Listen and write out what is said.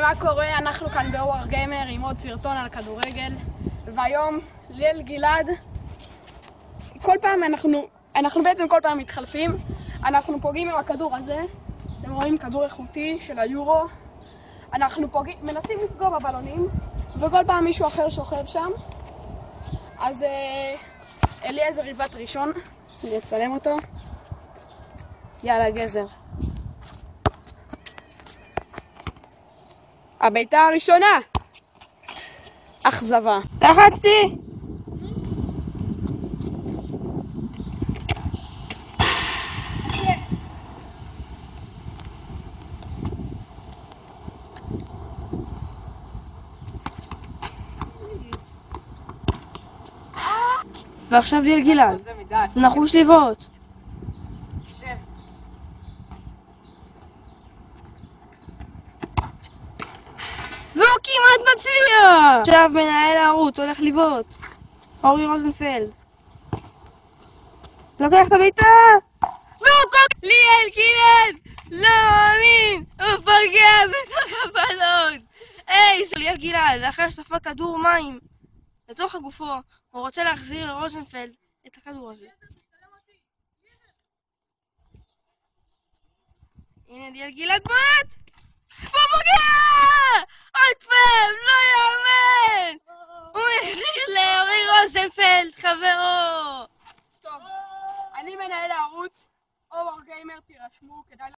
מה קורה? אנחנו כאן באוור גיימר עם עוד סרטון על כדורגל, והיום ליאל גלעד, אנחנו בעצם כל פעם מתחלפים. אנחנו פוגעים עם הכדור הזה, אתם רואים כדור איכותי של היורו. אנחנו מנסים לפגוע בבלונים, וכל פעם מישהו אחר שוכב שם. אז אליעזר ריבת ראשון, אני אצלם אותו. יאללה גזר. הביתה הראשונה! אכזבה. לחצתי! ועכשיו ליאל גלעד. זה נחוש לבעוט. והוא כמעט מצליח! עכשיו מנהל הערוץ הולך לבעוט. אורי רוזנפלד. לוקח את הביתה! והוא כל... ליאל גלעד! לא מאמין! הוא פוגע בתוך הבלון! זה ליאל גלעד, לאחר שדפק כדור מים לתוך הגופו, הוא רוצה להחזיר לרוזנפלד את הכדור הזה. הנה ליאל גלעד בועט! והוא פוגע! עוד פעם! לא יאמן! הוא החזיר לאורי רוזנפלד, חברו! טוב, אני מנהל הערוץ, אוור גיימר, תירשמו, כדאי